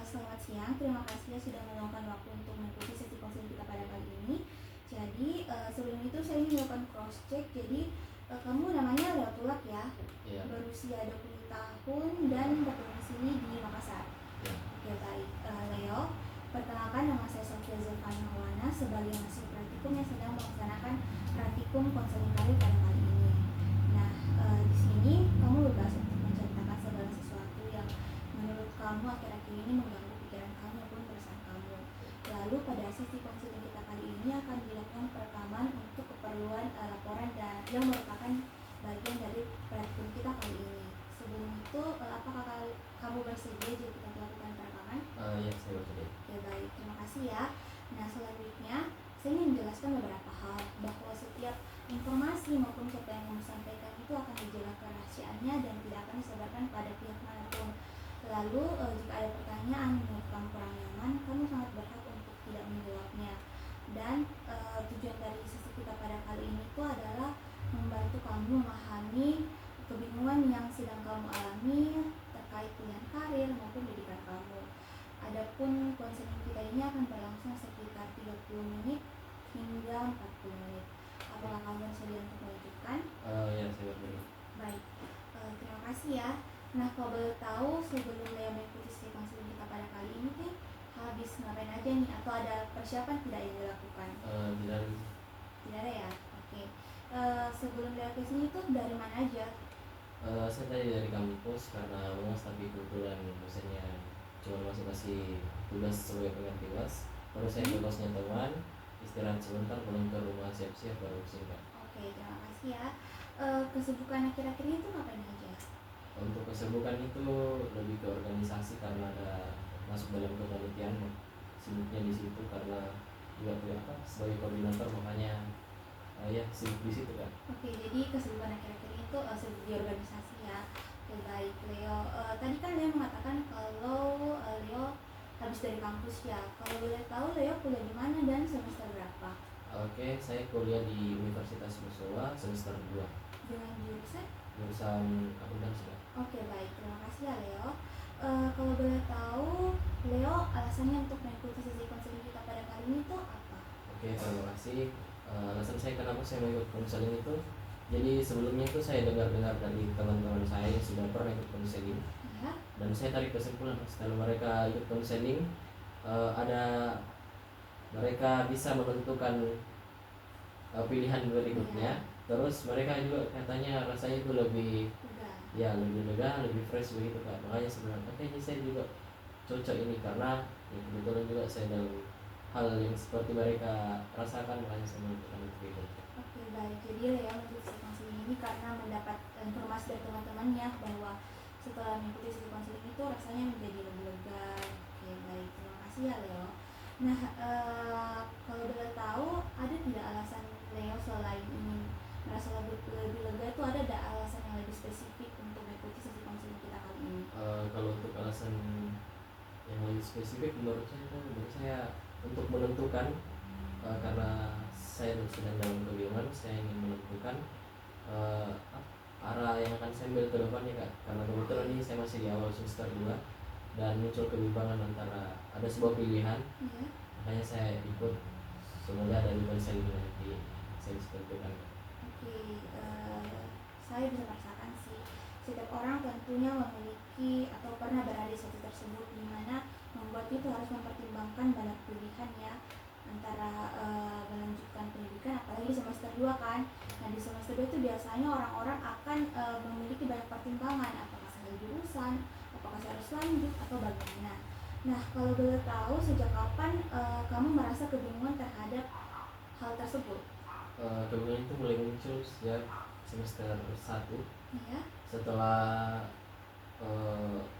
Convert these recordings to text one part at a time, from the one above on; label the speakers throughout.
Speaker 1: Selamat siang, terima kasih ya sudah meluangkan waktu untuk mengikuti sesi konseling kita pada kali ini. Jadi sebelum itu saya ingin melakukan cross check. Jadi kamu namanya Leo Tulak ya,
Speaker 2: Iya.
Speaker 1: berusia 20 tahun dan berdomisili di Makassar.
Speaker 2: Ya.
Speaker 1: Oke baik, Leo. Perkenalkan, nama saya Sofia Zulfani Maulana sebagai mahasiswa praktikum yang sedang melaksanakan praktikum konseling karir pada kali ini. Nah, di sini kamu bebas untuk menceritakan segala sesuatu yang menurut kamu akhir-akhir ini mengganggu pikiran kamu maupun perasaan kamu. Lalu pada sesi konseling kita kali ini akan dilakukan perekaman untuk keperluan laporan dan yang merupakan bagian dari praktikum kita kali ini. Sebelum itu, apakah kamu bersedia jika kita melakukan perekaman?
Speaker 2: Ya, saya bersedia.
Speaker 1: Oke baik, terima kasih ya. Nah selanjutnya saya ingin menjelaskan beberapa hal bahwa setiap informasi maupun cerita yang kamu sampaikan itu akan dijaga kerahasiaannya dan tidak akan disebarkan pada pihak manapun. Lalu jika ada pertanyaan menurut kamu kurang nyaman, kamu sangat berhak untuk tidak menjawabnya. Dan tujuan dari sesi kita pada kali ini itu adalah membantu kamu memahami kebingungan yang sedang kamu alami terkait pilihan karir maupun pendidikan kamu. Adapun konseling kita ini akan berlangsung sekitar 30 menit hingga 40 menit. Apakah kamu bersedia untuk melanjutkan?
Speaker 2: Ya, saya bersedia.
Speaker 1: Baik, terima kasih ya. Nah, kalau boleh tahu sebelum Leo mengikuti sesi konseling kita pada kali ini nih, habis ngapain aja nih? Atau ada persiapan tidak yang dilakukan?
Speaker 2: Tidak.
Speaker 1: Tidak ada ya? Oke. Sebelum Leo ke sini tuh dari mana aja?
Speaker 2: Saya tadi dari kampus karena UAS, tapi kebetulan dosennya cuma masih tugas sebagai pengganti UAS. Terus saya ke kosnya teman, istirahat sebentar, pulang ke rumah siap-siap baru kesini, Pak.
Speaker 1: Oke, terima kasih ya. Kesibukan akhir-akhir ini tuh ngapain aja?
Speaker 2: Untuk kesibukan itu lebih ke organisasi karena ada masuk dalam kepanitiaan, sibuknya di situ karena juga sebagai koordinator, makanya ya sibuk di situ, kan.
Speaker 1: Oke, jadi kesibukan akhir-akhir ini tuh sibuk di organisasi ya. Oke, baik Leo. Tadi kan Leo mengatakan kalau Leo habis dari kampus ya. Kalau boleh tahu Leo kuliah di mana dan semester berapa?
Speaker 2: Oke, saya kuliah di Universitas Musola semester 2.
Speaker 1: Dengan jurusan?
Speaker 2: Jurusan akuntansi, Kak.
Speaker 1: Oke, baik. Terima kasih ya Leo. Kalau boleh tahu Leo alasannya untuk mengikuti sesi konseling kita pada kali ini tuh apa?
Speaker 2: Oke, terima kasih. Alasan saya kenapa saya mau ikut konseling itu, jadi sebelumnya itu saya dengar-dengar dari teman-teman saya yang sudah pernah ikut konseling,
Speaker 1: Ya.
Speaker 2: dan saya tarik kesimpulan setelah mereka ikut konseling, ada mereka bisa menentukan pilihan berikutnya. Terus mereka juga katanya rasanya itu lebih lega, lebih fresh begitu, Kak. Makanya sebenarnya kayaknya saya juga cocok ini karena ya kebetulan juga saya dalam hal yang seperti mereka rasakan, makanya saya menentukan itu.
Speaker 1: Oke, baik. Jadi Leo mengikuti sesi konseling ini karena mendapat informasi dari teman-temannya bahwa setelah mengikuti sesi konseling itu rasanya menjadi lebih lega. Oke, baik. Terima kasih ya Leo. Nah, kalau boleh tahu ada tidak alasan Leo selain ingin merasa lebih lega itu ada alasan yang lebih spesifik untuk mengikuti sesi konseling kita kali ini?
Speaker 2: Kalau untuk alasan yang lebih spesifik menurut saya untuk menentukan, karena saya sedang dalam kebingungan, saya ingin menentukan arah yang akan saya ambil ke depannya, Kak. Karena kebetulan ini saya masih di awal semester 2 dan muncul kebimbangan antara ada sebuah pilihan. Makanya saya ikut, semoga dari konseling nanti saya bisa tentukan.
Speaker 1: Oke, saya bisa merasakan sih setiap orang tentunya memiliki atau pernah berada di situasi tersebut di mana membuatnya itu harus mempertimbangkan banyak pilihan ya, antara melanjutkan pendidikan apalagi di semester 2 kan. Nah di semester 2 itu biasanya orang-orang akan memiliki banyak pertimbangan, apakah saya jurusan, apakah saya harus lanjut atau bagaimana. Nah kalau boleh tahu sejak kapan kamu merasa kebingungan terhadap hal tersebut?
Speaker 2: Kebingungan itu mulai muncul sejak semester 1
Speaker 1: Ya.
Speaker 2: setelah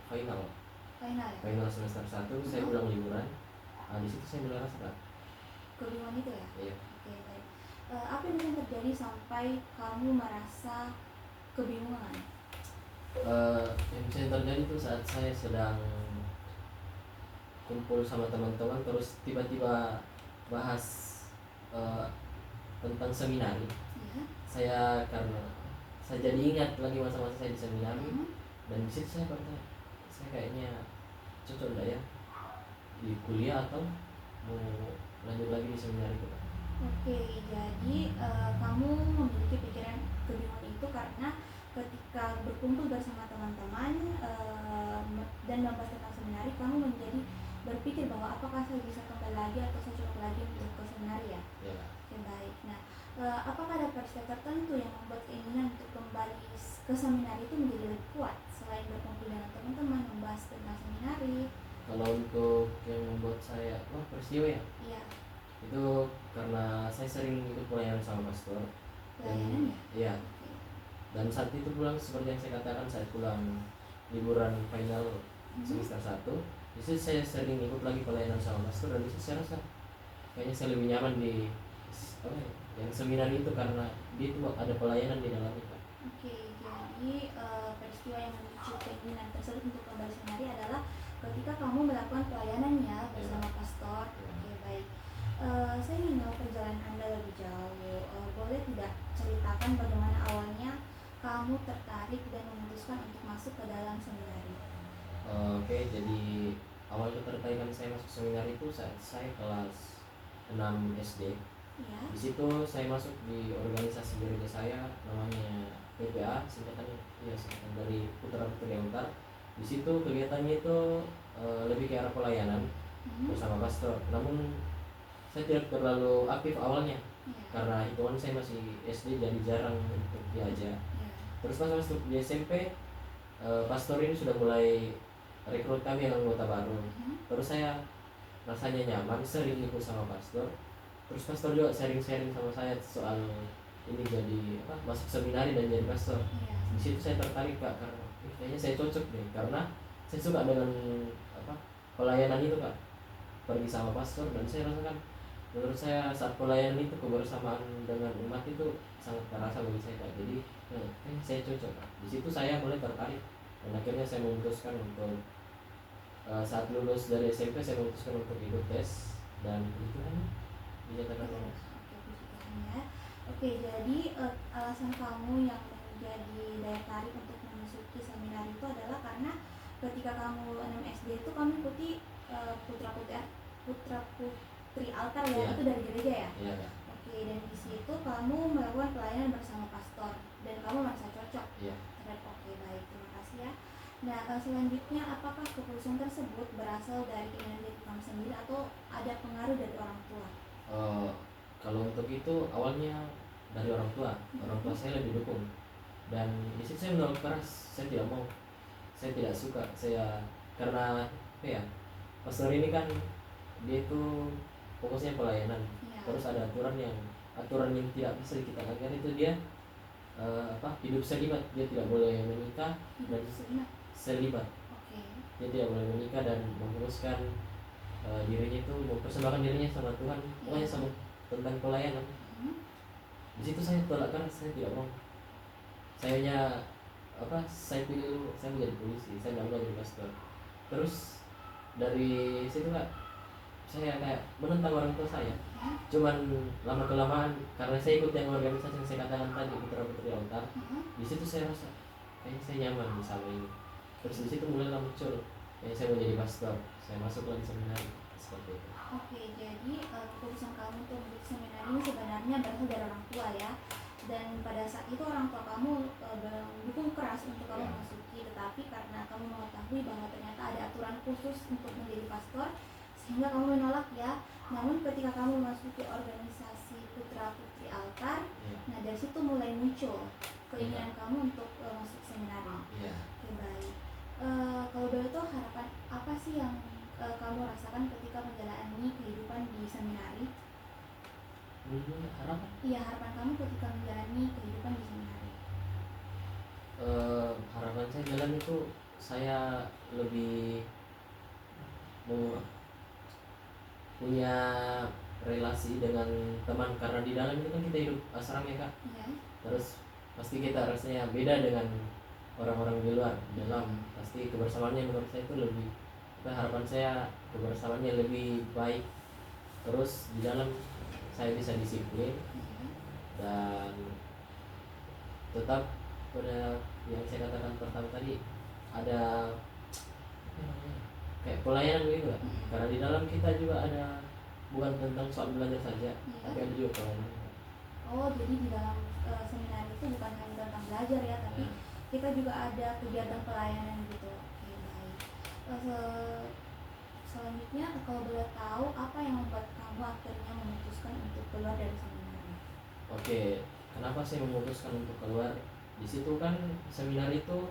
Speaker 2: final
Speaker 1: Ya?
Speaker 2: Final semester 1 saya pulang liburan. Di situ saya mulai rasakan
Speaker 1: kebingungan itu ya?
Speaker 2: Iya.
Speaker 1: Oke, baik. Apa yang terjadi sampai kamu merasa kebingungan?
Speaker 2: Yang bisa terjadi itu saat saya sedang kumpul sama teman-teman, terus tiba-tiba bahas tentang seminari.
Speaker 1: Ya.
Speaker 2: Karena saya jadi ingat lagi masa-masa saya di seminari, dan di situ saya bertanya, saya kayaknya cocok enggak ya di kuliah atau mau lanjut lagi di seminar itu Kak?
Speaker 1: Oke, jadi kamu memiliki pikiran kebingungan itu karena ketika berkumpul bersama teman-teman dan membahas tentang seminari, kamu menjadi berpikir bahwa apakah saya bisa kembali lagi atau saya cocok lagi untuk ke seminari ya?
Speaker 2: Ya Kak.
Speaker 1: Oke, baik. Nah, apakah ada peristiwa tertentu yang membuat keinginan untuk kembali ke seminari itu menjadi lebih kuat selain berkumpul dengan teman-teman membahas tentang seminari?
Speaker 2: Kalau untuk yang membuat saya peristiwa ya,
Speaker 1: Iya,
Speaker 2: itu karena saya sering ikut pelayanan sama pastor dan
Speaker 1: pelayanan ya?
Speaker 2: ya,
Speaker 1: Oke.
Speaker 2: dan saat itu pulang seperti yang saya katakan, saat pulang liburan final semester 1 di situ saya sering ikut lagi pelayanan sama pastor, dan di situ saya rasa kayaknya saya lebih nyaman di apa ya, yang seminar itu karena dia itu ada pelayanan di dalamnya Kak.
Speaker 1: Oke, jadi peristiwa yang memicu keinginan tersebut untuk kembali seminari adalah ketika kamu melakukan pelayanannya bersama pastor. Oke, baik. Saya ingin tahu perjalanan Anda lebih jauh. Boleh tidak ceritakan bagaimana awalnya kamu tertarik dan memutuskan untuk masuk ke dalam seminari?
Speaker 2: Oke, jadi awal ketertarikan saya masuk seminar itu saat saya kelas 6 SD.
Speaker 1: Ya.
Speaker 2: Di situ saya masuk di organisasi gereja saya, namanya PPA, singkatan dari Putra Putri Altar. Di situ kegiatannya itu lebih ke arah pelayanan bersama pastor. Namun saya tidak terlalu aktif awalnya
Speaker 1: Ya.
Speaker 2: karena hitungan saya masih SD, jadi jarang untuk diajak.
Speaker 1: Ya.
Speaker 2: Terus pas masuk di SMP, pastor ini sudah mulai rekrut kami yang anggota baru. Terus saya rasanya nyaman, sering ikut sama pastor. Terus pastor juga sharing-sharing sama saya soal ini jadi masuk seminari dan jadi pastor.
Speaker 1: Ya.
Speaker 2: Di situ saya tertarik Kak, karena kayaknya saya cocok deh, karena saya suka dengan pelayanan itu Kak, pergi sama pastor. Dan saya rasakan, menurut saya saat pelayanan itu kebersamaan dengan umat itu sangat terasa bagi saya Kak. Jadi saya cocok Kak. Di situ saya mulai tertarik, dan akhirnya saya memutuskan untuk saat lulus dari SMP saya memutuskan untuk ikut tes, dan itu kan dinyatakan lolos.
Speaker 1: Oke, puji Tuhan ya. Oke, jadi alasan kamu yang menjadi daya tarik untuk memasuki seminar itu adalah karena ketika kamu 6 SD itu kamu ikuti putra putri altar ya,
Speaker 2: Iya.
Speaker 1: itu dari gereja ya.
Speaker 2: Iya Kak.
Speaker 1: Oke, dan di situ kamu melakukan pelayanan bersama pastor dan kamu merasa cocok.
Speaker 2: Iya.
Speaker 1: Oke, baik, terima kasih ya. Nah, selanjutnya apakah keputusan tersebut berasal dari keinginan diri kamu sendiri atau ada pengaruh dari orang tua?
Speaker 2: Kalau untuk itu awalnya dari orang tua. Orang tua saya lebih dukung, dan di situ saya menolak keras. Saya tidak mau, saya tidak suka. Saya karena pastor ini kan dia itu fokusnya pelayanan.
Speaker 1: Ya.
Speaker 2: Terus ada aturan yang tidak bisa kita langgar, itu dia hidup selibat. Dia tidak boleh menikah dan selibat.
Speaker 1: Oke.
Speaker 2: Dia tidak boleh menikah dan memfokuskan dirinya itu, mempersembahkan dirinya sama Tuhan, pokoknya sama tentang pelayanan. Di situ saya tolak keras, saya tidak mau. Sayanya saya pilih, saya menjadi polisi, saya tidak mau jadi pastor. Terus dari situ Kak, saya kayak menentang orang tua saya. Cuman lama kelamaan, karena saya ikut yang organisasi yang saya katakan tadi, Putra Putri Altar. Di situ saya rasa kayaknya saya nyaman sama ini. Terus di situ mulai muncul saya mau jadi pastor. Saya masuk lagi seminar seperti itu.
Speaker 1: Oke, jadi keputusan kamu untuk mengikuti seminar ini sebenarnya berasal dari orang tua ya. Dan pada saat itu orang tua kamu mendukung keras untuk kamu memasuki, tetapi karena kamu mengetahui bahwa ternyata ada aturan khusus untuk menjadi pastor, sehingga kamu menolak ya. Namun ketika kamu memasuki organisasi Putra Putri Altar, nah dari situ mulai muncul keinginan kamu untuk masuk seminari. Oke, baik. Kalau boleh tahu harapan apa sih yang kamu rasakan ketika menjalani kehidupan di seminari?
Speaker 2: Harapan?
Speaker 1: Iya, harapan kamu ketika menjalani kehidupan di seminari.
Speaker 2: Harapan saya jalan itu, saya lebih punya relasi dengan teman, karena di dalam itu kan kita hidup asram ya Kak.
Speaker 1: Iya.
Speaker 2: Terus pasti kita rasanya beda dengan orang-orang di luar. Di dalam pasti kebersamaannya menurut saya itu lebih, harapan saya kebersamaannya lebih baik. Terus di dalam saya bisa disiplin dan tetap pada yang saya katakan pertama tadi, ada kayak pelayanan gitu lah.
Speaker 1: Mm-mm.
Speaker 2: Karena di dalam kita juga ada bukan tentang soal belajar saja,
Speaker 1: Iya.
Speaker 2: tapi ada juga pelayanan.
Speaker 1: Oh, jadi di dalam seminar itu bukan hanya tentang belajar ya, tapi
Speaker 2: Ya.
Speaker 1: kita juga ada kegiatan pelayanan gitu. Oke, baik. Selanjutnya, kalau boleh tahu apa yang membuat kamu akhirnya memutuskan untuk keluar dari seminar ini?
Speaker 2: Oke, kenapa saya memutuskan untuk keluar? Di situ kan seminar itu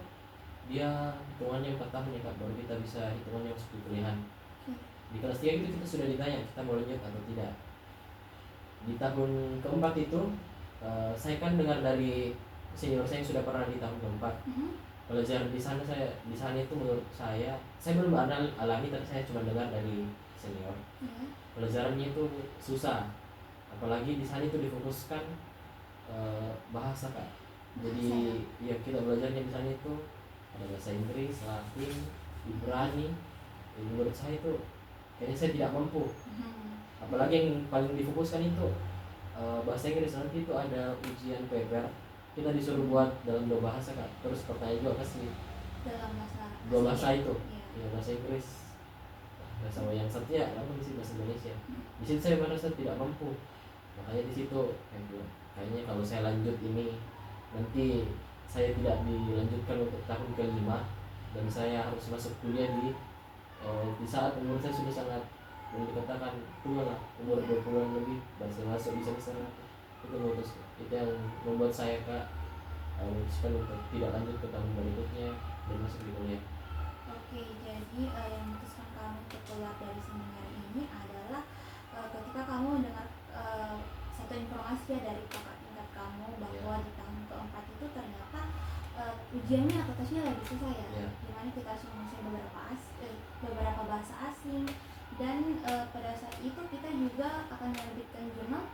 Speaker 2: dia hitungannya 4 tahun ya Kak, baru kita bisa hitungannya masuk di kuliahan.
Speaker 1: Oke.
Speaker 2: Di kelas 3 itu kita sudah ditanya kita mau lanjut atau tidak. Di tahun keempat itu saya kan dengar dari senior saya yang sudah pernah di tahun keempat.
Speaker 1: Mhm.
Speaker 2: Pelajaran di sana itu menurut saya belum alami, tapi saya cuma dengar dari senior.
Speaker 1: Iya.
Speaker 2: Pelajarannya itu susah, apalagi di sana itu difokuskan bahasa Kak. Jadi ya kita belajarnya di sana itu ada bahasa Inggris, Latin, Ibrani. Jadi menurut saya itu kayaknya saya tidak mampu.
Speaker 1: Mhm.
Speaker 2: Apalagi yang paling difokuskan itu bahasa Inggris. Nanti itu ada ujian paper, kita disuruh buat dalam 2 bahasa Kak. Terus pertanyaan juga kasih
Speaker 1: Dalam bahasa
Speaker 2: 2 bahasa
Speaker 1: asing.
Speaker 2: itu.
Speaker 1: Iya.
Speaker 2: Ya, bahasa Inggris, sama yang satu ya apa sih bahasa Indonesia.
Speaker 1: Hmm.
Speaker 2: Di situ saya merasa tidak mampu, makanya di situ kayaknya kalau saya lanjut ini nanti saya tidak dilanjutkan untuk tahun kelima dan saya harus masuk kuliah di saat umur saya sudah sangat boleh dikatakan tua lah, umur 20-an lebih dan saya masuk bisa itu yang membuat saya Kak memutuskan untuk tidak lanjut ke tahun berikutnya dan masuk di kuliah.
Speaker 1: Oke, jadi yang memutuskan kamu untuk keluar dari seminar ini adalah ketika kamu mendengar satu informasi ya dari kakak tingkat kamu bahwa di tahun keempat itu ternyata ujiannya atau tesnya lebih susah ya, dimana kita harus menguasai beberapa bahasa asing dan pada saat itu kita juga akan menerbitkan jurnal.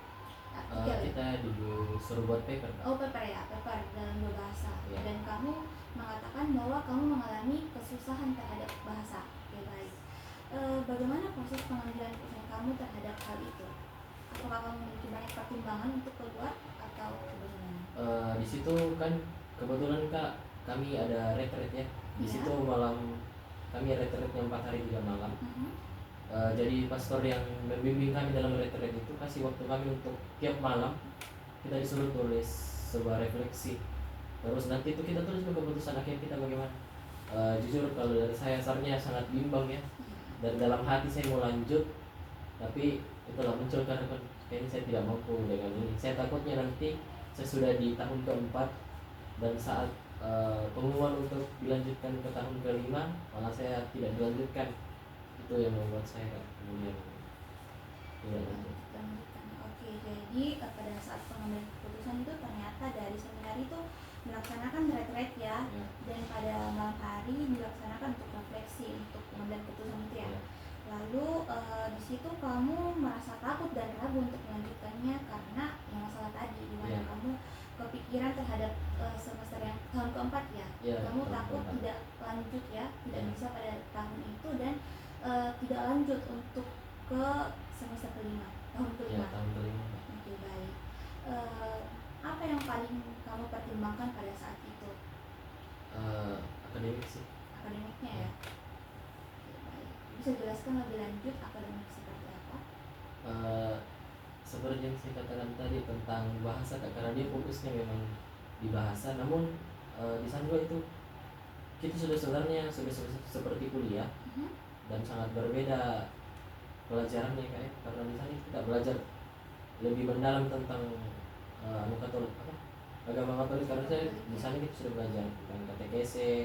Speaker 2: Kita disuruh buat paper.
Speaker 1: Oh, paper ya, paper dalam 2 bahasa.
Speaker 2: Ya.
Speaker 1: Dan kamu mengatakan bahwa kamu mengalami kesusahan terhadap bahasa. Oke, baik. Bagaimana proses pengambilan keputusan kamu terhadap hal itu? Apakah kamu memiliki banyak pertimbangan untuk keluar atau bagaimana?
Speaker 2: Di situ kan kebetulan Kak kami ada retreat ya. Di
Speaker 1: Ya.
Speaker 2: situ malam kami retreatnya 4 hari 3 malam.
Speaker 1: Mhm.
Speaker 2: Jadi pastor yang membimbing kami dalam retreat itu kasih waktu kami untuk tiap malam kita disuruh tulis sebuah refleksi. Terus nanti itu kita tulis keputusan akhir kita bagaimana. Jujur kalau dari saya asarnya sangat bimbang ya. Dan dalam hati saya mau lanjut, tapi itulah muncul karena kayaknya saya tidak mampu dengan ini. Saya takutnya nanti saya sudah di tahun keempat dan saat pengumuman untuk dilanjutkan ke tahun kelima malah saya tidak dilanjutkan. Itu yang membuat saya kemudian tidak lanjut.
Speaker 1: Oke, jadi pada saat pengambilan keputusan itu ternyata dari seminar itu melaksanakan retreat ya, dan pada malam hari dilaksanakan untuk refleksi untuk pengambilan keputusan itu ya. Lalu di situ kamu merasa takut dan ragu untuk melanjutkannya karena yang masalah tadi di mana kamu kepikiran terhadap semester yang tahun keempat ya. Kamu takut tidak lanjut ya, tidak bisa pada tahun itu dan tidak lanjut untuk ke semester kelima, tahun kelima.
Speaker 2: Tahun kelima.
Speaker 1: Oke, baik. Apa yang paling kamu pertimbangkan pada saat itu?
Speaker 2: Akademik sih.
Speaker 1: Akademiknya ya. Oke, baik. Bisa jelaskan lebih lanjut akademik seperti apa?
Speaker 2: Seperti yang saya katakan tadi tentang bahasa Kak, karena dia fokusnya memang di bahasa, namun di sana itu kita sudah sebenarnya sudah seperti kuliah dan sangat berbeda pelajarannya Kak ya. Karena di sana kita belajar lebih mendalam tentang agama Katolik, karena saya di sana kita sudah belajar tentang katekese,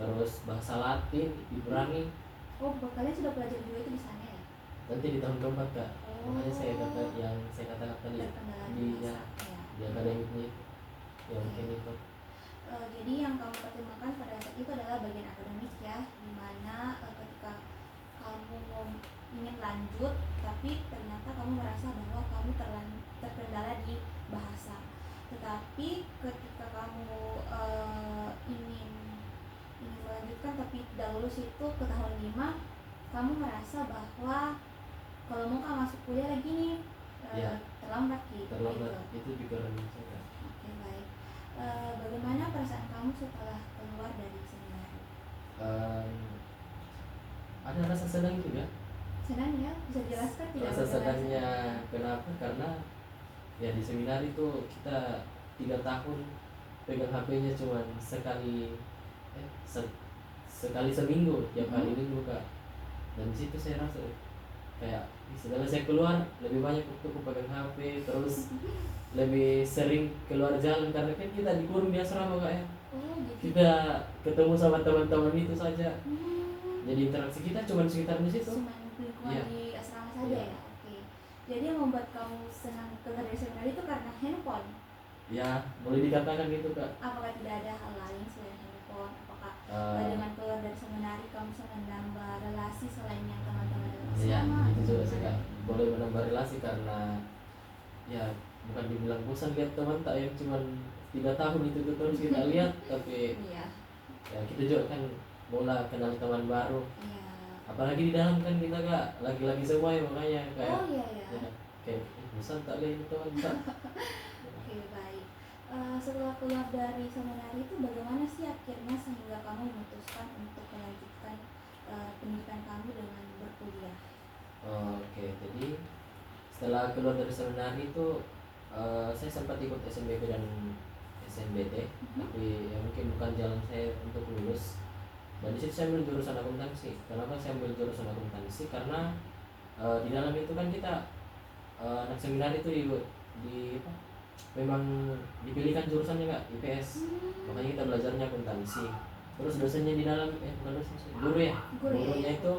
Speaker 2: terus bahasa Latin, Ibrani.
Speaker 1: Oh, kalian sudah belajar juga itu di sana ya?
Speaker 2: Nanti di tahun keempat Kak. Makanya saya katakan tadi di akademiknya ya mungkin itu.
Speaker 1: Jadi yang kamu pertimbangkan pada saat itu adalah bagian akademik ya, dimana ketika kamu ingin lanjut tapi ternyata kamu merasa bahwa kamu terkendala di bahasa. Tetapi ketika kamu ingin melanjutkan tapi tidak lulus itu ke tahun 5, kamu merasa bahwa kalau mau kamu masuk kuliah lagi nih terlambat gitu.
Speaker 2: Itu juga saya.
Speaker 1: Oke, baik. Bagaimana perasaan kamu setelah keluar dari seminar?
Speaker 2: ada rasa senang juga.
Speaker 1: Senang ya, bisa jelaskan tidak
Speaker 2: Rasa
Speaker 1: bagaimana
Speaker 2: senangnya kenapa? Karena ya di seminar itu kita 3 tahun pegang HP-nya cuma sekali sekali seminggu, tiap hari minggu kak. Dan di situ saya rasa kayak setelah saya keluar lebih banyak waktu aku pegang HP, terus lebih sering keluar jalan karena kan kita dikurung di asrama kak ya.
Speaker 1: Oh gitu.
Speaker 2: Kita ketemu sama teman-teman itu saja.
Speaker 1: Hmm,
Speaker 2: Jadi interaksi kita cuma sekitar di situ.
Speaker 1: cuma lingkungan
Speaker 2: Iya.
Speaker 1: di asrama saja
Speaker 2: Iya.
Speaker 1: ya. Oke. Jadi yang membuat kamu senang keluar dari seminar itu karena handphone.
Speaker 2: Ya, boleh dikatakan gitu kak.
Speaker 1: Apakah tidak ada hal lain selain handphone? Apakah
Speaker 2: Eh,
Speaker 1: dengan keluar dari seminar kamu bisa menambah relasi selain yang teman-teman dalam
Speaker 2: Iya,
Speaker 1: asrama?
Speaker 2: itu
Speaker 1: atau
Speaker 2: juga sih
Speaker 1: gimana?
Speaker 2: kak. Boleh menambah relasi karena ya bukan dibilang bosan lihat teman tak yang cuman 3 tahun itu tuh terus kita lihat, tapi
Speaker 1: Iya.
Speaker 2: ya kita juga kan mulai kenal teman baru.
Speaker 1: Iya.
Speaker 2: Apalagi di dalam kan kita kak lagi-lagi semua ya, makanya kayak
Speaker 1: Oh iya ya.
Speaker 2: ya, kayak bosan tak lihat teman tak.
Speaker 1: Oke, baik. Setelah keluar dari seminar itu bagaimana sih akhirnya sehingga kamu memutuskan untuk melanjutkan pendidikan kamu dengan berkuliah?
Speaker 2: Oke, jadi setelah keluar dari seminar itu saya sempat ikut SNBP dan SNBT, tapi ya mungkin bukan jalan saya untuk lulus. Dan di situ saya ambil jurusan akuntansi. Kenapa saya ambil jurusan akuntansi? Karena di dalam itu kan kita anak seminar itu di apa, memang dipilihkan jurusannya kak IPS, makanya kita belajarnya akuntansi. Terus dosennya di dalam bukan dosen sih, guru ya,
Speaker 1: Guru ya.
Speaker 2: gurunya itu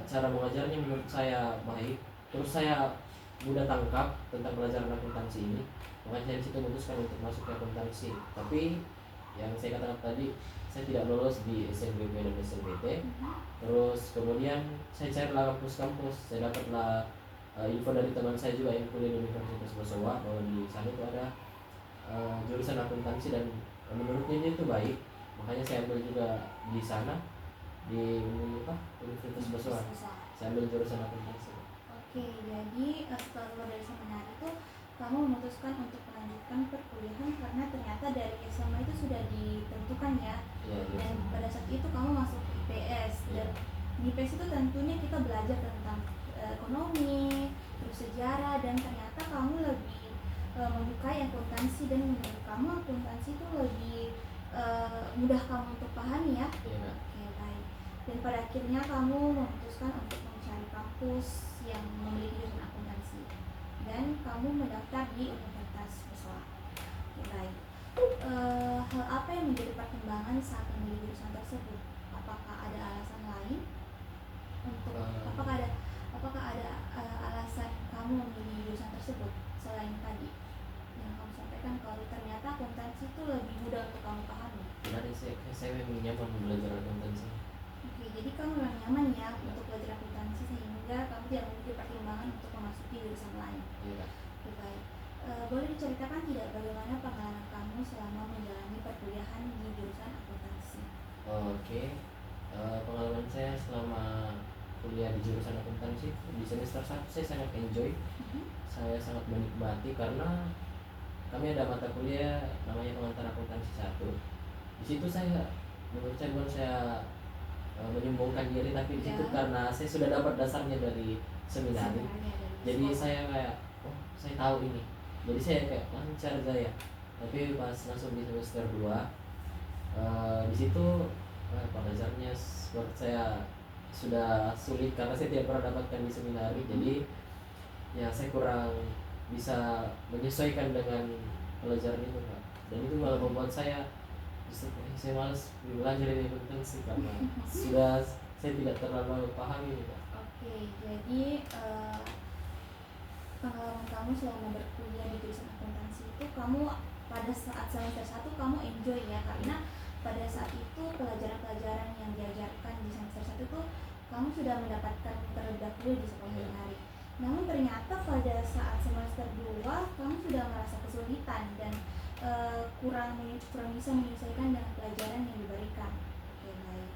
Speaker 2: cara mengajarnya menurut saya baik. Terus saya mudah tangkap tentang pelajaran akuntansi ini, makanya saya di situ memutuskan untuk masuk ke akuntansi. Tapi yang saya katakan tadi, saya tidak lolos di SNBP dan SNBT. Terus kemudian saya carilah kampus-kampus, saya dapatlah info dari teman saya juga yang kuliah di Universitas Bosowa bahwa di sana itu ada jurusan akuntansi dan menurutnya itu baik, makanya saya ambil juga di sana di Universitas Bosowa. Saya ambil jurusan akuntansi.
Speaker 1: Oke, jadi setelah keluar dari seminar itu kamu memutuskan untuk melanjutkan perkuliahan karena ternyata dari SMA itu sudah ditentukan ya.
Speaker 2: Ya,
Speaker 1: Dan
Speaker 2: jurusan.
Speaker 1: pada saat itu kamu masuk IPS dan di IPS itu tentunya kita belajar tentang ekonomi, terus sejarah, dan ternyata kamu lebih menyukai akuntansi dan menurut kamu akuntansi itu lebih mudah kamu untuk pahami ya.
Speaker 2: Iya kak.
Speaker 1: Oke, baik. Dan pada akhirnya kamu memutuskan untuk mencari kampus yang memiliki jurusan akuntansi dan kamu mendaftar di Universitas Bosowa. Oke, baik. Hal apa yang menjadi pertimbangan saat memilih jurusan tersebut? Apakah ada alasan lain untuk apakah ada alasan kamu memilih jurusan tersebut selain tadi yang kamu sampaikan kalau ternyata akuntansi itu lebih mudah untuk kamu pahami?
Speaker 2: Dari saya memang nyaman belajar akuntansi.
Speaker 1: Oke, jadi kamu memang nyaman ya untuk belajar akuntansi sehingga kamu tidak memiliki pertimbangan untuk memasuki jurusan lain.
Speaker 2: Iya kak.
Speaker 1: Oke, baik. Boleh diceritakan tidak bagaimana pengalaman kamu selama menjalani perkuliahan di jurusan akuntansi?
Speaker 2: Oke. Pengalaman saya selama kuliah di jurusan akuntansi di semester 1 saya sangat enjoy. Saya sangat menikmati karena kami ada mata kuliah namanya pengantar akuntansi 1. Di situ saya menurut saya bukan saya menyombongkan diri, tapi di situ
Speaker 1: Ya.
Speaker 2: karena saya sudah dapat dasarnya dari seminar.
Speaker 1: Sebenarnya dari
Speaker 2: Jadi
Speaker 1: sekolah.
Speaker 2: saya kayak saya tahu ini. Jadi saya kayak lancar saya. Tapi pas masuk di semester 2 di situ pelajarannya buat saya sudah sulit karena saya tidak pernah dapatkan di seminari. Jadi ya saya kurang bisa menyesuaikan dengan pelajaran itu Kak. Dan itu malah membuat saya justru saya malas belajar ini akuntansi karena sudah saya tidak terlalu paham ini Kak.
Speaker 1: Oke, jadi pengalaman kamu selama berkuliah di jurusan akuntansi itu kamu pada saat semester 1 kamu enjoy ya karena pada saat itu pelajaran-pelajaran yang diajarkan di semester 1 itu kamu sudah mendapatkan terlebih dahulu di sekolah menarik. Namun ternyata pada saat semester 2 kamu sudah merasa kesulitan dan kurang bisa menyesuaikan dengan pelajaran yang diberikan. Oke, baik.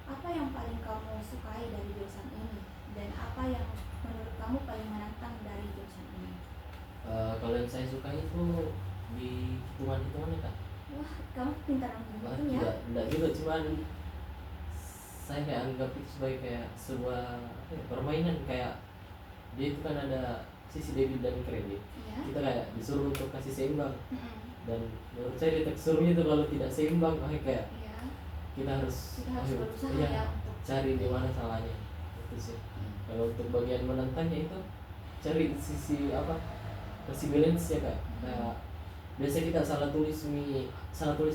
Speaker 1: Apa yang paling kamu sukai dari jurusan ini dan apa yang menurut kamu paling menantang dari jurusan ini?
Speaker 2: Kalau yang saya suka itu di hitungan-hitungan ya Kak.
Speaker 1: Wah, kamu pintar menghitung ya?
Speaker 2: Tidak juga, cuman saya kayak anggap itu sebagai kayak sebuah apa ya, permainan. Kayak dia itu kan ada sisi debit dan kredit,
Speaker 1: Iya.
Speaker 2: kita kayak disuruh untuk kasih seimbang.
Speaker 1: Mm-mm.
Speaker 2: Dan menurut saya di teksturnya itu kalau tidak seimbang kayak
Speaker 1: Iya.
Speaker 2: kita harus
Speaker 1: Kita harus berusaha
Speaker 2: iya,
Speaker 1: ya untuk
Speaker 2: cari di mana salahnya itu sih.
Speaker 1: Hmm.
Speaker 2: Kalau untuk bagian menentangnya itu cari sisi apa, kasih balance ya kak. Kayak biasanya kita salah tulis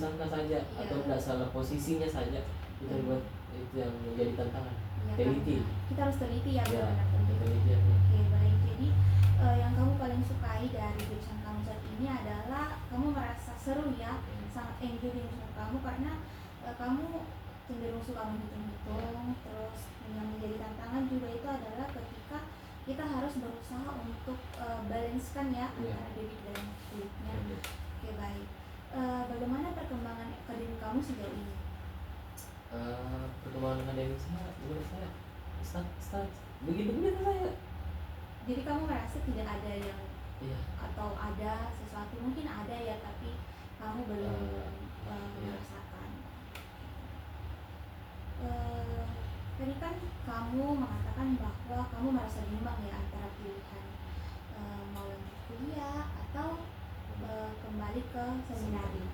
Speaker 2: angka saja atau
Speaker 1: Iya.
Speaker 2: tidak salah posisinya saja, itu yang buat itu yang menjadi tantangan.
Speaker 1: Iya,
Speaker 2: Teliti.
Speaker 1: karena kita harus teliti ya,
Speaker 2: Ya,
Speaker 1: benar-benar teliti.
Speaker 2: penelitiannya.
Speaker 1: Oke, baik. Jadi yang kamu paling sukai dari jurusan kamu saat ini adalah kamu merasa seru ya, sangat enjoy di jurusan kamu karena kamu cenderung suka menghitung-hitung. Terus yang menjadi tantangan juga itu adalah ketika kita harus berusaha untuk balancekan ya
Speaker 2: Iya.
Speaker 1: antara debit dan kreditnya.
Speaker 2: Iya.
Speaker 1: Oke, baik. Bagaimana perkembangan akademik kamu sejauh ini?
Speaker 2: Perkembangan akademik saya menurut saya start begitu saya.
Speaker 1: Jadi kamu merasa tidak ada yang
Speaker 2: Iya.
Speaker 1: atau ada sesuatu, mungkin ada ya tapi kamu belum
Speaker 2: Iya.
Speaker 1: merasakan. Tadi kan kamu mengatakan bahwa kamu merasa bimbang ya antara pilihan mau lanjut kuliah atau kembali ke seminari.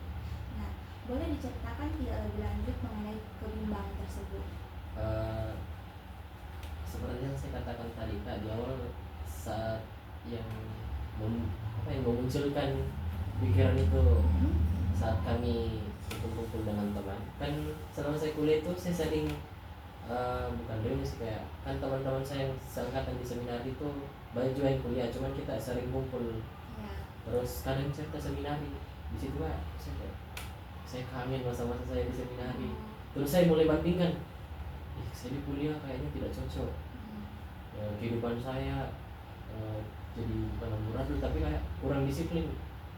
Speaker 1: Nah, boleh diceritakan tidak lebih lanjut mengenai kebimbangan tersebut?
Speaker 2: Seperti yang saya katakan tadi kak di awal, saat yang memunculkan pikiran itu saat kami kumpul-kumpul dengan teman. Kan selama saya kuliah itu saya sering bukan dulu sih, kayak kan teman-teman saya yang seangkatan di seminari itu banyak juga yang kuliah, cuman kita sering kumpul.
Speaker 1: Ya.
Speaker 2: Terus kadang saya ke seminari, di situ kak saya kangen masa-masa saya di seminari. Terus saya mulai bandingkan, saya di kuliah kayaknya tidak cocok. Kehidupan saya jadi bukan amburadul tapi kayak kurang disiplin,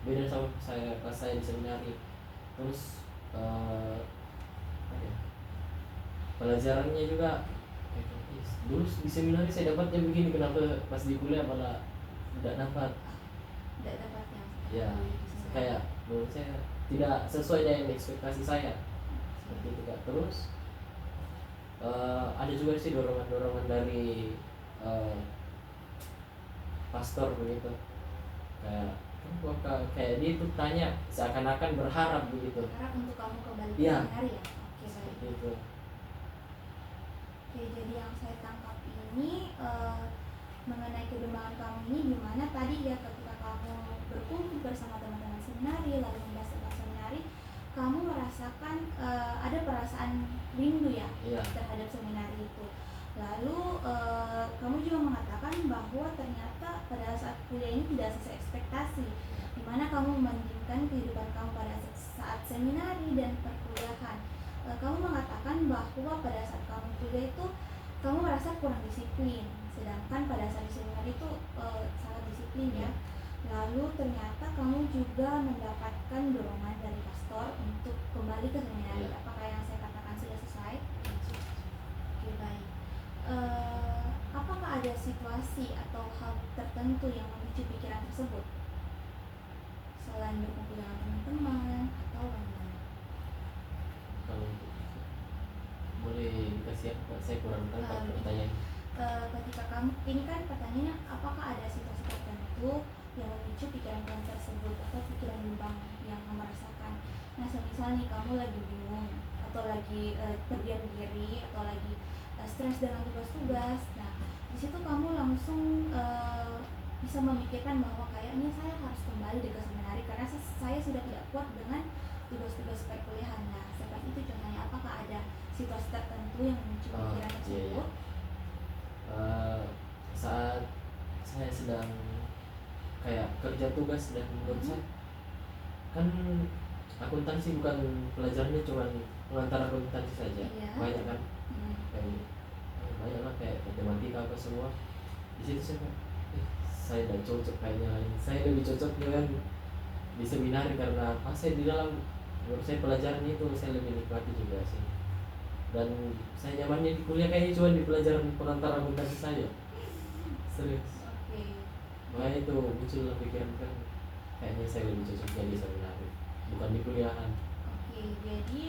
Speaker 2: beda sama saya pas saya di seminari. Terus apa ya, pelajarannya juga dulu di seminari saya dapatnya begini, kenapa pas di kuliah malah tidak dapat.
Speaker 1: Tidak dapat yang
Speaker 2: Ya, kayak menurut saya tidak sesuai dengan ekspektasi saya seperti itu kak. Terus ada juga sih dorongan dari pastor begitu, kayak dia itu tanya seakan-akan berharap begitu.
Speaker 1: harap untuk kamu kembali ke
Speaker 2: Iya.
Speaker 1: seminari ya. Oke, baik.
Speaker 2: Seperti itu.
Speaker 1: Oke, jadi yang saya tangkap ini mengenai kebimbangan kamu ini gimana tadi ya, ketika kamu berkumpul bersama teman-teman seminari lalu membahas tentang seminari, kamu merasakan ada perasaan rindu ya
Speaker 2: Iya.
Speaker 1: terhadap seminari itu. Lalu kamu juga mengatakan bahwa ternyata pada saat kuliah ini tidak sesuai ekspektasi, di mana kamu membandingkan kehidupan kamu pada saat seminari dan perkuliahan. Kamu mengatakan bahwa pada saat kamu kuliah itu kamu merasa kurang disiplin, sedangkan pada saat di seminari itu sangat disiplin ya. Lalu ternyata kamu juga mendapatkan dorongan dari pastor untuk kembali ke seminari.
Speaker 2: Iya.
Speaker 1: Apakah yang saya katakan sudah sesuai? Oke, baik. Apakah ada situasi atau hal tertentu yang memicu pikiran tersebut selain berkumpul dengan teman-teman atau lain-lain?
Speaker 2: Kalau untuk itu, boleh dikasih apa? Saya kurang tangkap pertanyaan.
Speaker 1: Ketika kamu ini kan pertanyaannya, apakah ada situasi tertentu yang memicu pikiran tersebut atau pikiran bimbang yang kamu rasakan? Nah, semisal nih kamu lagi bingung atau lagi berdiam diri atau lagi stres dengan tugas-tugas, nah di situ kamu langsung bisa memikirkan bahwa kayaknya saya harus kembali ke seminari karena saya sudah tidak kuat dengan tugas-tugas perkuliahan. Nah, seperti itu contohnya. Apakah ada situasi tertentu yang memicu pikiran tersebut?
Speaker 2: Saat saya sedang kayak kerja tugas dan menurut saya kan akuntansi bukan pelajarannya cuma pengantar akuntansi saja.
Speaker 1: Iya.
Speaker 2: Banyak kan kayak banyak lah kayak matematika apa semua. Di situ saya tidak cocok kayaknya, saya lebih cocok dengan di seminari karena pas saya di dalam, menurut saya pelajaran itu saya lebih nikmati juga sih. Dan saya nyamannya di kuliah kayaknya cuma di pelajaran pengantar akuntansi saja. Serius.
Speaker 1: Oke.
Speaker 2: Makanya itu muncul pikiran kan kayaknya saya lebih cocoknya di seminari bukan di kuliahan.
Speaker 1: Oke, jadi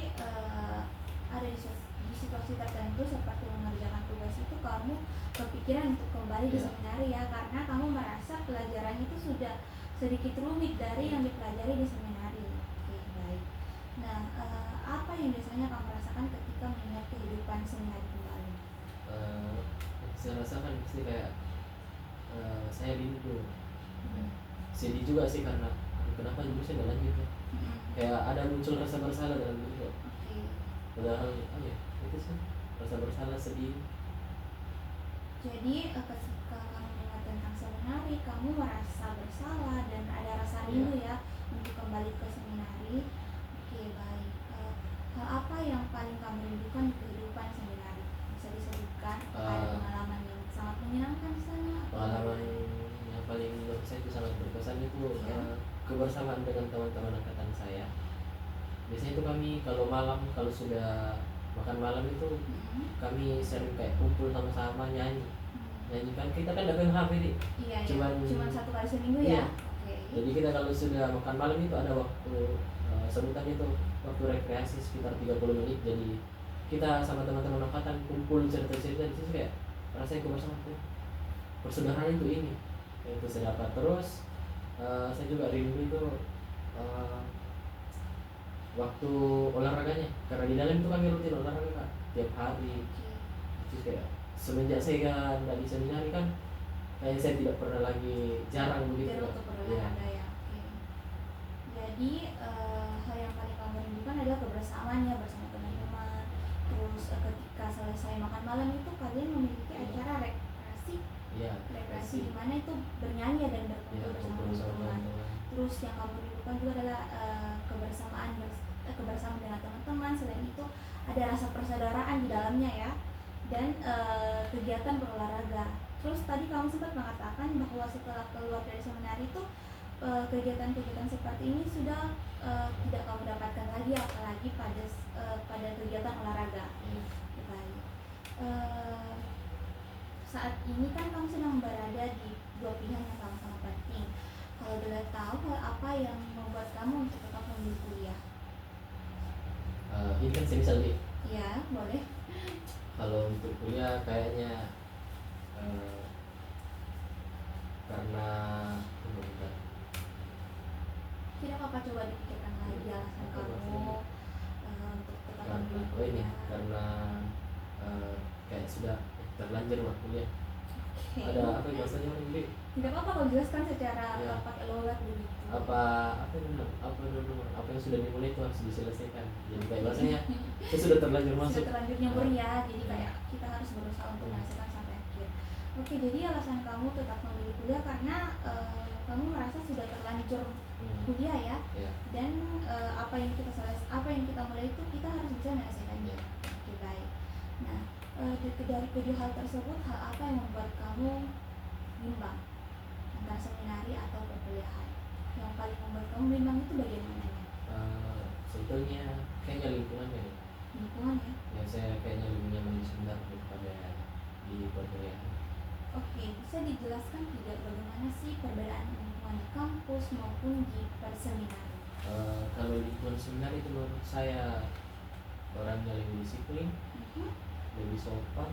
Speaker 1: ada di di situasi tertentu seperti mengerjakan tugas itu kamu kepikiran untuk kembali di
Speaker 2: Iya.
Speaker 1: seminari ya, karena kamu merasa pelajaran itu sudah sedikit rumit dari yang dipelajari di seminari. Oke, baik. Nah, apa yang biasanya kamu rasakan ketika mengingat kehidupan seminari kembali?
Speaker 2: Eh, saya rasakan pasti kayak saya rindu. Sedih juga sih karena aduh, kenapa dulu saya nggak lanjut ya? Kayak ada muncul rasa bersalah dalam diri kok.
Speaker 1: Oke.
Speaker 2: Padahal ya itu sih rasa bersalah, sedih.
Speaker 1: Jadi ketika kamu mengingat tentang seminari, kamu merasa bersalah dan ada rasa rindu ya untuk kembali ke seminari. Oke, baik. Hal apa yang paling kamu rindukan di kehidupan seminari? Bisa disebutkan ada pengalaman yang sangat menyenangkan di sana?
Speaker 2: Pengalaman yang paling menurut saya itu sangat berkesan itu kebersamaan dengan teman-teman angkatan saya. Biasanya itu kami kalau malam, kalau sudah makan malam itu kami sering kayak kumpul sama-sama nyanyi kan, kita kan dapat HP nih.
Speaker 1: Iya,
Speaker 2: cuman
Speaker 1: satu kali seminggu
Speaker 2: iya.
Speaker 1: ya. Oke.
Speaker 2: Jadi kita kalau sudah makan malam itu ada waktu sebutan itu waktu rekreasi sekitar 30 menit. Jadi kita sama teman-teman angkatan kumpul cerita-cerita di situ, kayak rasanya kebersamaan tuh, persaudaraan itu ini itu saya dapat. Terus saya juga rindu itu waktu olahraganya, karena di dalam itu kami rutin olahraga Kak, tiap hari. Terus kayak semenjak saya nggak di seminari kan kayak saya tidak pernah lagi, jarang begitu.
Speaker 1: Untuk berolahraga ya. Oke. Jadi hal yang paling kamu rindukan adalah kebersamaannya bersama teman-teman. Terus ketika selesai makan malam itu kalian memiliki acara rekreasi di mana itu bernyanyi dan berkumpul bersama teman-teman. Terus yang kamu rindukan juga adalah kebersamaan dengan teman-teman. Selain itu ada rasa persaudaraan di dalamnya ya, dan kegiatan berolahraga. Terus tadi kamu sempat mengatakan bahwa setelah keluar dari seminari itu kegiatan-kegiatan seperti ini sudah tidak kamu dapatkan lagi, apalagi pada kegiatan olahraga. Baik. Saat ini kan kamu sedang berada di dua pilihan yang sama-sama penting. Kalau boleh tahu, hal apa yang membuat kamu untuk tetap memilih kuliah?
Speaker 2: Ini kan saya misalnya
Speaker 1: Ya, boleh.
Speaker 2: kalau untuk kuliah kayaknya karena
Speaker 1: Tidak apa-apa, coba dipikirkan lagi alasan kamu untuk tetap memilih
Speaker 2: ini
Speaker 1: kuliah.
Speaker 2: karena kayak sudah terlanjur mah kuliah.
Speaker 1: Oke.
Speaker 2: Ada apa bahasanya orang ini?
Speaker 1: Tidak apa-apa kalau jelaskan secara
Speaker 2: Ya.
Speaker 1: pakai logat begitu.
Speaker 2: apa yang sudah dimulai itu harus diselesaikan. Jadi kayak bahasanya itu sudah terlanjur masuk.
Speaker 1: Sudah terlanjur nyambur ya, jadi kayak kita harus berusaha untuk menyelesaikan sampai akhir. Oke, jadi alasan kamu tetap memilih kuliah karena kamu merasa sudah terlanjur kuliah ya, dan apa yang kita mulai itu kita harus bisa menyelesaikannya. Oke, baik. Nah, dari kedua hal tersebut, hal apa yang membuat kamu bimbang antara seminari atau perkuliahan? Yang paling membuat kamu bimbang itu bagaimananya?
Speaker 2: Sebetulnya kayaknya lingkungannya nih.
Speaker 1: Lingkungan ya?
Speaker 2: Ya saya kayaknya lebih nyaman di seminari daripada di perkuliahan.
Speaker 1: Oke, bisa dijelaskan tidak bagaimana sih perbedaan lingkungan di kampus maupun di perseminari?
Speaker 2: Kalau lingkungan seminari itu menurut saya orangnya lebih disiplin, lebih sopan,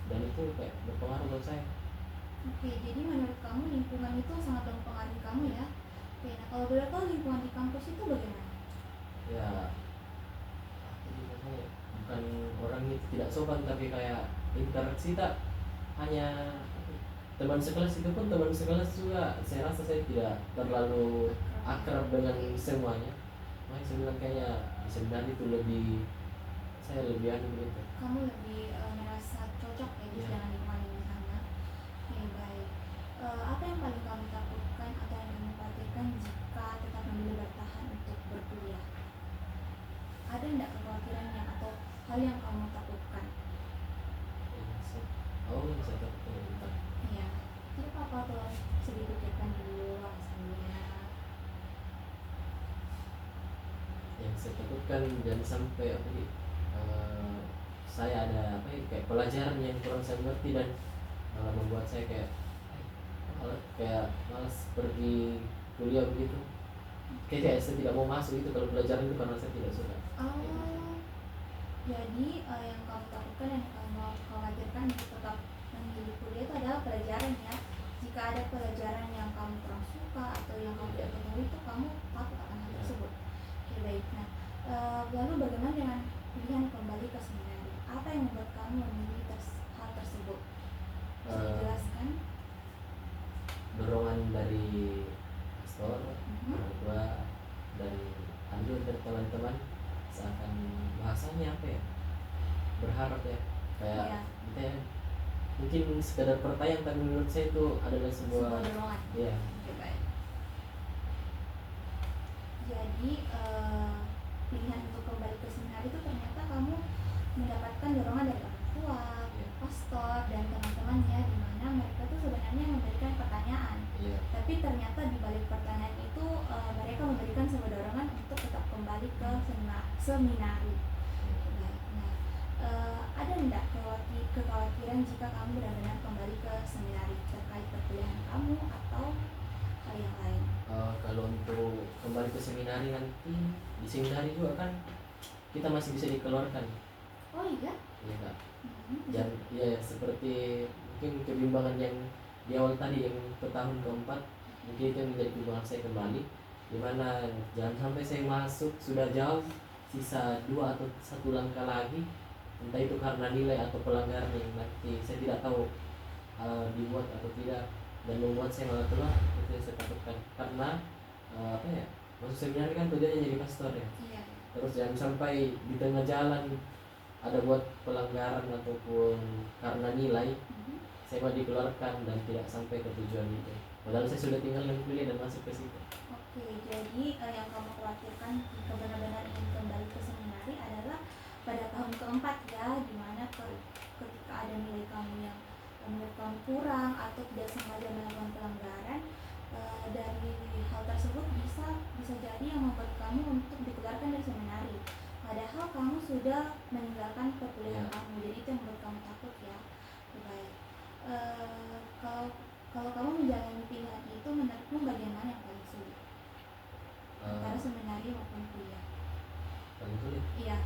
Speaker 2: dan itu kayak berpengaruh buat saya.
Speaker 1: Oke, jadi menurut kamu lingkungan itu sangat mempengaruhi kamu ya? Oke, nah kalau boleh tahu lingkungan di kampus itu bagaimana?
Speaker 2: Ya, bukan orang itu tidak sopan, tapi kayak interaksi tak hanya teman sekelas, itu pun teman sekelas juga saya rasa saya tidak terlalu akrab dengan semuanya. Makanya saya bilang kayaknya di seminari itu saya lebih gitu.
Speaker 1: Kamu lebih merasa cocok ya dengan lingkungan yang sama. Oke, baik. Apa yang paling kamu takutkan atau yang kamu khawatirkan jika tetap memilih bertahan untuk berkuliah? Ada tidak kekhawatirannya atau hal yang kamu takutkan?
Speaker 2: Saya takutkan.
Speaker 1: Iya, tidak apa-apa tuh, sedikit pikirkan dulu alasannya.
Speaker 2: Yang saya takutkan jangan sampai saya ada kayak pelajaran yang kurang saya mengerti dan membuat saya kayak malas pergi kuliah begitu. Kayak saya tidak mau masuk itu kalau pelajaran itu karena saya tidak suka.
Speaker 1: Jadi yang kamu takutkan, yang kamu khawatirkan untuk tetap memilih kuliah itu adalah pelajaran ya. Jika ada pelajaran yang kamu kurang suka atau yang kamu tidak ketahui, itu kamu takut akan hal tersebut. Oke, baik. Nah, lalu bagaimana dengan pilihan kembali ke seminari? Apa yang membuat kamu memilih hal tersebut? Bisa dijelaskan?
Speaker 2: Dorongan dari pastor, orang tua, dan anjuran dari teman-teman, seakan bahasanya apa ya, berharap ya, kayak
Speaker 1: Iya.
Speaker 2: kita ya, mungkin sekadar pertanyaan, tapi menurut saya itu adalah sebuah
Speaker 1: dorongan.
Speaker 2: ya.
Speaker 1: Oke, baik. Jadi pilihan untuk kembali ke seminari itu ternyata kamu mendapatkan dorongan dari orang tua, pastor, dan teman-temannya, di mana mereka tuh sebenarnya memberikan pertanyaan. Tapi ternyata di balik pertanyaan itu mereka memberikan sebuah dorongan untuk tetap kembali ke seminari. Baik. Nah, ada enggak kekhawatiran jika kamu benar-benar kembali ke seminari terkait perkuliahan kamu atau hal yang lain?
Speaker 2: Kalau untuk kembali ke seminari nanti, di seminari juga kan kita masih bisa dikeluarkan.
Speaker 1: Oh iya?
Speaker 2: Iya kak. Dan ya seperti mungkin kebimbangan yang di awal tadi, yang ke tahun keempat, mungkin itu yang menjadi kebimbangan saya kembali, dimana jangan sampai saya masuk sudah jauh, sisa 2 atau 1 langkah lagi, entah itu karena nilai atau pelanggaran yang nanti saya tidak tahu dibuat atau tidak, dan membuat saya malah keluar. Itu yang saya takutkan, karena apa ya, masuk seminari kan tujuannya jadi pastor ya.
Speaker 1: Iya.
Speaker 2: Terus jangan sampai di tengah jalan ada buat pelanggaran ataupun karena nilai saya mau dikeluarkan dan tidak sampai ke tujuan itu, padahal saya sudah tinggalkan kuliah dan masuk ke situ.
Speaker 1: Oke, jadi yang kamu khawatirkan jika benar-benar ingin kembali ke seminari adalah pada tahun keempat ya, dimana ketika ada nilai kamu yang menurut kamu kurang atau tidak sengaja melakukan pelanggaran, dari hal tersebut bisa jadi yang membuat kamu untuk dikeluarkan dari seminari. Padahal kamu sudah meninggalkan perkuliahan kamu, jadi itu yang membuat kamu takut ya. Baik. Kalau kamu menjalani pilihan itu, menurutmu bagaimana yang paling sulit antara seminari maupun kuliah?
Speaker 2: Paling sulit?
Speaker 1: Iya,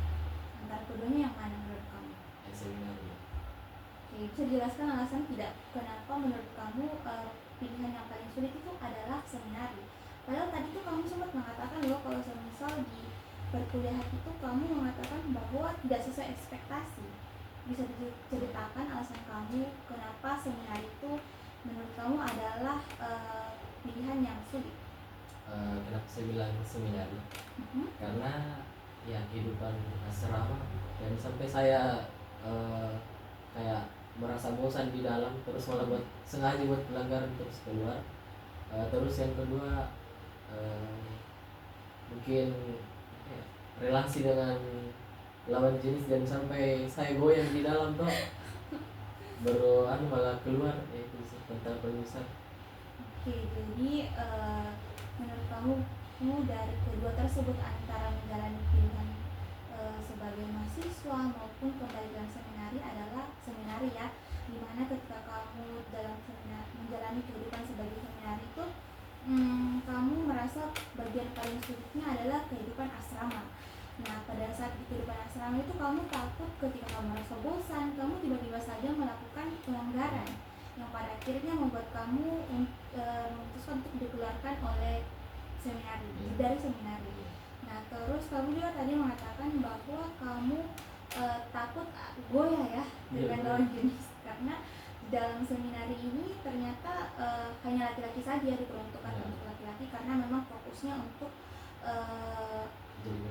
Speaker 1: antara keduanya yang mana menurut kamu?
Speaker 2: Seminari.
Speaker 1: Oke, bisa jelaskan alasan tidak kenapa menurut kamu pilihan yang paling sulit itu adalah seminari? Padahal tadi tuh kamu sempat mengatakan loh, kalau semisal di perkuliahan itu kamu mengatakan bahwa tidak sesuai ekspektasi. Bisa diceritakan alasan kamu kenapa seminari itu menurut kamu adalah pilihan yang sulit?
Speaker 2: Kenapa saya bilang seminari? Karena ya kehidupan asrama, dan sampai saya kayak merasa bosan di dalam, terus malah sengaja buat pelanggaran terus keluar. Terus yang kedua, mungkin relasi dengan lawan jenis, dan sampai saya goyang di dalam tuh baru malah keluar, itu sih tentang perusahaan.
Speaker 1: Oke, jadi menurut kamu dari kedua tersebut, antara menjalani pilihan sebagai mahasiswa maupun kembali dalam seminari, adalah seminari ya, dimana ketika kamu dalam menjalani kehidupan sebagai seminari itu kamu merasa bagian paling sulitnya adalah kehidupan asrama. Nah, pada saat di kehidupan asrama itu kamu takut ketika kamu merasa bosan, kamu tiba-tiba saja melakukan pelanggaran yang pada akhirnya membuat kamu memutuskan untuk dikeluarkan oleh seminari, dari seminari. Nah, terus kamu juga tadi mengatakan bahwa kamu takut goyah ya dengan lawan jenis, karena dalam seminari ini ternyata hanya laki-laki saja diperuntukkan untuk laki-laki, karena memang fokusnya untuk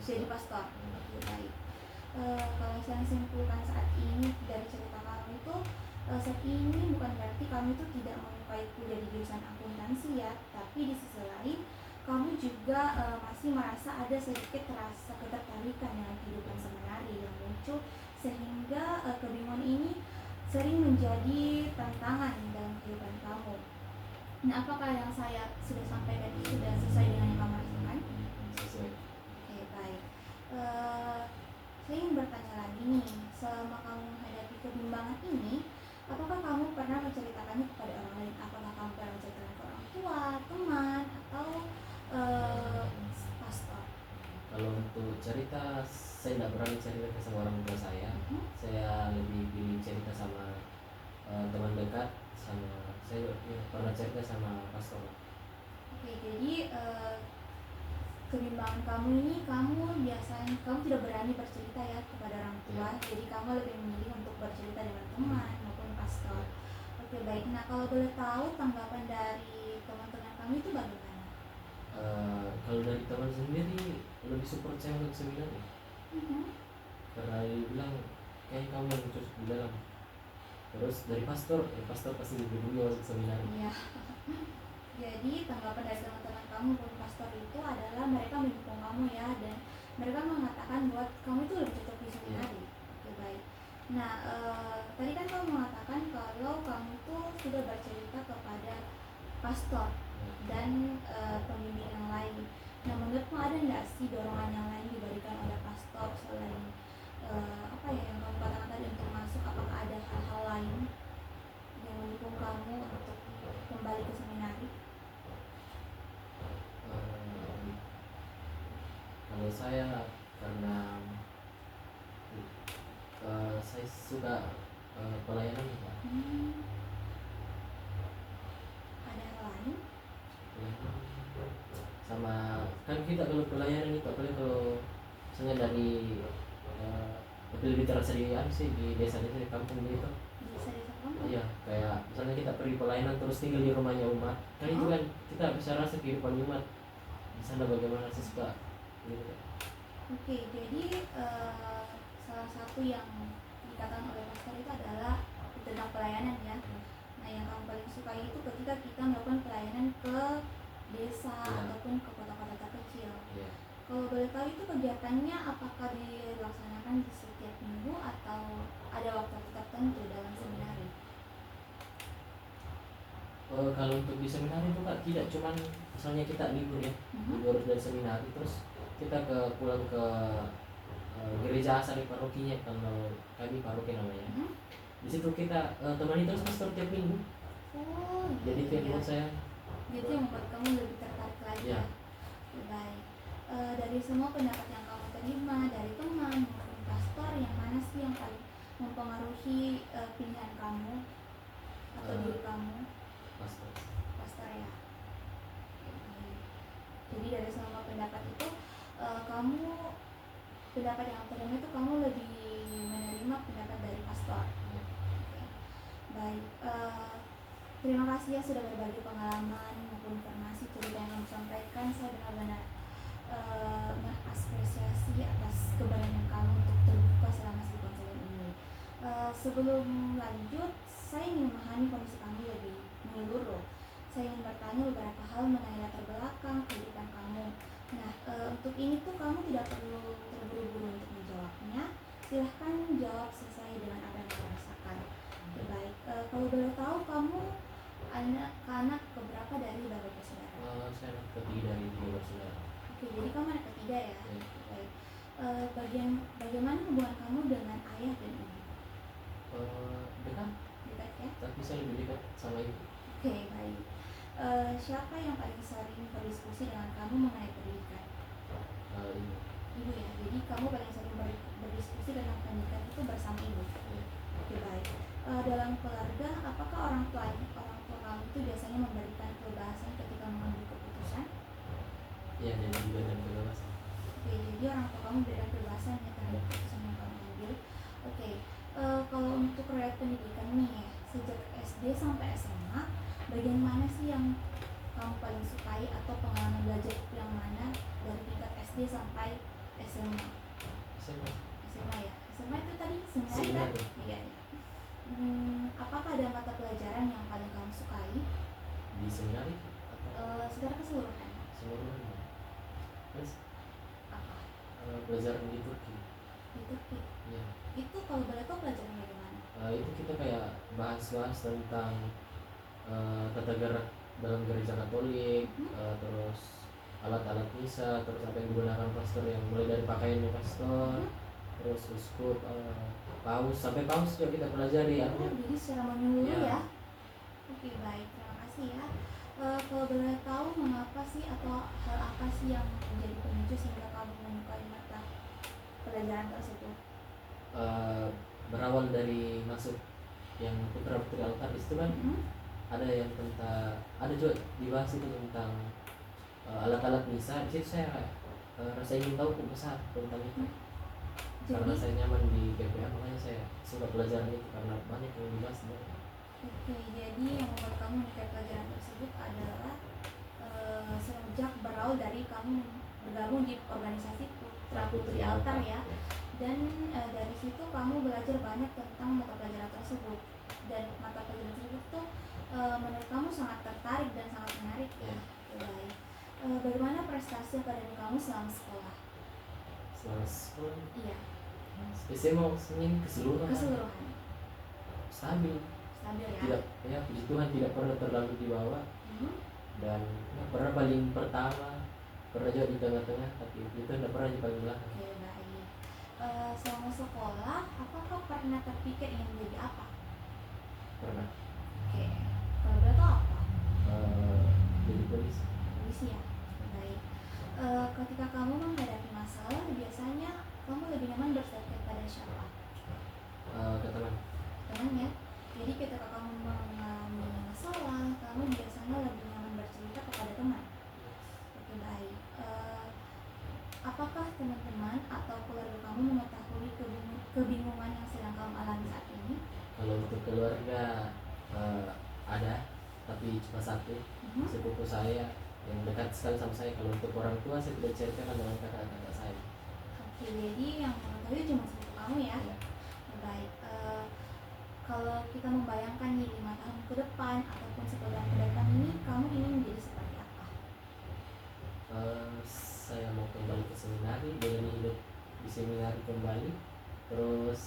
Speaker 1: jadi pastor. Baik. Kalau saya simpulkan saat ini dari cerita kamu itu, saat ini bukan berarti kamu itu tidak menyukai kuliah di jurusan akuntansi ya, tapi di sisi lain kamu juga masih merasa ada sedikit rasa ketertarikan dengan kehidupan seminari yang muncul, sehingga kebingungan ini sering menjadi tantangan dalam kehidupan kamu. Nah, apakah yang saya sudah sampaikan itu sudah sesuai dengan yang kamu rasakan?
Speaker 2: Sesuai.
Speaker 1: Oke, baik. Saya ingin bertanya lagi nih, selama kamu menghadapi kebimbangan ini, apakah kamu pernah menceritakannya kepada orang lain? Apakah kamu pernah menceritakan ke orang tua, teman, atau pastor?
Speaker 2: Kalau untuk cerita, saya tidak berani cerita sama orang tua saya.
Speaker 1: Mhm.
Speaker 2: Saya lebih pilih cerita sama teman dekat, sama saya pernah cerita sama pastor.
Speaker 1: Oke, jadi kebimbangan kamu ini, kamu biasanya kamu tidak berani bercerita ya kepada orang tua, jadi kamu lebih memilih untuk bercerita dengan teman maupun pastor. Oke, baik. Nah, kalau boleh tahu tanggapan dari teman-teman kamu itu bagaimana?
Speaker 2: Kalau dari teman sendiri lebih support saya untuk seminar ya.
Speaker 1: Mhm.
Speaker 2: Karena dia bilang kayak kamu yang cocok di dalam. Terus dari pastor, pastor pasti lebih dulu masuk seminar.
Speaker 1: Iya. Jadi tanggapan dari teman-teman kamu maupun pastor itu adalah mereka mendukung kamu ya, dan mereka mengatakan bahwa kamu itu lebih cocok di seminari. Oke, baik. Nah, tadi kan kamu mengatakan kalau kamu tuh sudah bercerita kepada pastor dan pembimbing yang lain. Nah, menurutmu ada nggak sih dorongan yang lain diberikan oleh pastor selain apa ya yang kamu katakan tadi untuk masuk? Apakah ada hal-hal lain yang mendukung kamu untuk kembali ke seminari?
Speaker 2: Kalau saya karena saya suka pelayanan Pak.
Speaker 1: Ada hal lain?
Speaker 2: Pelayanan. Sama kan kita kalau pelayanan itu apalagi kalau misalnya dari lebih terasa di sih di desa-desa di kampung gitu.
Speaker 1: Bisa kamu?
Speaker 2: Iya, kayak misalnya kita pergi pelayanan terus tinggal di rumahnya umat, kan itu kan kita bisa rasa kehidupan umat di sana bagaimana sih suka gitu.
Speaker 1: Oke, jadi salah satu yang dikatakan oleh pastor itu adalah tentang pelayanan ya. Nah, yang kamu paling sukai itu ketika kita melakukan pelayanan ke desa ataupun ke kota-kota terkecil. Kalau boleh tahu itu kegiatannya apakah dilaksanakan di setiap minggu atau ada waktu tertentu dalam seminari?
Speaker 2: Kalau untuk di seminar itu Kak tidak cuman misalnya kita libur ya, libur dari seminar terus kita pulang ke gereja asal di parokinya, kalau kami paroki namanya. Di situ kita temani terus pastor tiap minggu. Jadi itu yang buat saya.
Speaker 1: Jadi yang membuat kamu lebih tertarik lagi.
Speaker 2: Ya.
Speaker 1: Baik. Dari semua pendapat yang kamu terima dari teman maupun pastor, yang mana sih yang paling mempengaruhi pilihan kamu atau diri kamu? Pastor ya. Jadi dari semua pendapat itu kamu pendapat yang terima itu kamu lebih menerima pendapat dari pastor. Baik. Terima kasih ya sudah berbagi pengalaman maupun informasi cerita yang kamu sampaikan. Saya benar-benar mengapresiasi atas keberanian kamu untuk terbuka selama si konseling ini. Sebelum lanjut, saya ingin memahami kondisi kamu lebih menyeluruh. Saya ingin bertanya beberapa hal mengenai latar belakang kehidupan kamu. Nah, untuk ini tuh kamu tidak perlu terburu-buru untuk menjawabnya. Silahkan jawab sesuai dengan apa yang kamu rasakan. Baik, kalau boleh tahu kamu anak keberapa dari berapa bersaudara?
Speaker 2: Saya anak ketiga dari 3 bersaudara.
Speaker 1: Oke, jadi kamu anak ketiga ya. Baik. Bagaimana hubungan kamu dengan ayah dan ibu?
Speaker 2: Dekat
Speaker 1: ya?
Speaker 2: Tapi saya lebih dekat sama ibu.
Speaker 1: Oke, baik. Siapa yang paling sering berdiskusi dengan kamu mengenai pendidikan?
Speaker 2: Ibu.
Speaker 1: Ibu ya. Jadi kamu paling sering berdiskusi tentang pendidikan itu bersama ibu. Oke, baik. Dalam keluarga, apakah orang tua kamu itu biasanya memberikan kebebasan ketika mengambil keputusan?
Speaker 2: Iya, dan juga dan kebebasan.
Speaker 1: Oke, jadi orang tua kamu memberikan kebebasan ya terhadap keputusan yang kamu ambil. Oke, kalau untuk riwayat pendidikan nih, sejak SD sampai SMA, bagian mana sih yang kamu paling sukai atau pengalaman belajar yang mana dari tingkat SD sampai SMA? SMA ya. SMA itu tadi seminari kan? Iya. Apakah ada mata pelajaran yang paling kamu sukai
Speaker 2: di seminari?
Speaker 1: Secara keseluruhan?
Speaker 2: Terus
Speaker 1: Apa?
Speaker 2: Pelajaran di Turki.
Speaker 1: Di Turki?
Speaker 2: Iya.
Speaker 1: Itu kalau boleh tahu pelajaran bagaimana?
Speaker 2: Itu kita kayak bahas-bahas tentang tata gerak dalam gereja Katolik, terus alat-alat misa, terus apa yang digunakan pastor, yang mulai dari pakaiannya pastor, terus uskup, paus, sampai paus juga kita pelajari ya.
Speaker 1: Jadi secara menyeluruh ya. Oke, baik, terima kasih ya. Kalau boleh tahu mengapa sih atau hal apa sih yang menjadi pemicu sehingga kamu menyukai mata pelajaran tersebut?
Speaker 2: Berawal dari masuk yang putra putri altar di situ kan
Speaker 1: Mhm.
Speaker 2: ada yang tentang, ada juga dibahas itu tentang alat-alat misa. Di situ saya rasa ingin tahu kok besar tentang itu, karena
Speaker 1: Jadi,
Speaker 2: saya nyaman di PPA, makanya saya suka pelajaran itu karena banyak yang dibahas di dalam.
Speaker 1: oke, jadi yang membuat kamu menyukai pelajaran tersebut adalah sejak berawal dari kamu bergabung di organisasi Putra Putri Altar ya, dan dari situ kamu belajar banyak tentang mata pelajaran tersebut, dan mata pelajaran tersebut tuh menurut kamu sangat tertarik dan sangat menarik ya.
Speaker 2: Ya.
Speaker 1: Oke, baik. Bagaimana prestasi akademik kamu selama sekolah?
Speaker 2: Selama sekolah
Speaker 1: Iya,
Speaker 2: saya mau senin keseluruhan
Speaker 1: keseluruhan
Speaker 2: stabil,
Speaker 1: stabil ya.
Speaker 2: tidak, ya puji Tuhan tidak pernah terlalu di bawah,
Speaker 1: Mhm.
Speaker 2: dan nggak pernah paling pertama, pernah juga di tengah-tengah, tapi itu nggak pernah di paling belakang.
Speaker 1: Oke, baik. Selama sekolah, apakah pernah terpikir ingin menjadi apa?
Speaker 2: Pernah
Speaker 1: Oke, kalau boleh tahu apa?
Speaker 2: jadi polisi.
Speaker 1: Polisi ya. Baik. Ketika kamu menghadapi masalah, biasanya kamu lebih nyaman bercerita pada siapa?
Speaker 2: Ke teman.
Speaker 1: Teman ya. Jadi ketika kamu mengalami masalah, kamu biasanya lebih nyaman bercerita kepada teman. Oke, baik. Apakah teman-teman atau keluarga kamu mengetahui kebingungan yang sedang kamu alami saat ini?
Speaker 2: Kalau untuk keluarga ada, tapi cuma satu,
Speaker 1: Mhm.
Speaker 2: sepupu saya yang dekat sekali sama saya. Kalau untuk orang tua saya tidak ceritakan dengan kakak-kakak saya.
Speaker 1: Oke, jadi yang mengetahui cuma sepupu kamu ya.
Speaker 2: Ya.
Speaker 1: Baik. Kalau kita membayangkan nih 5 tahun ke depan ataupun 10 tahun ke depan ini, kamu ingin menjadi seperti apa?
Speaker 2: Saya mau kembali ke seminari, dengan hidup di seminari kembali, terus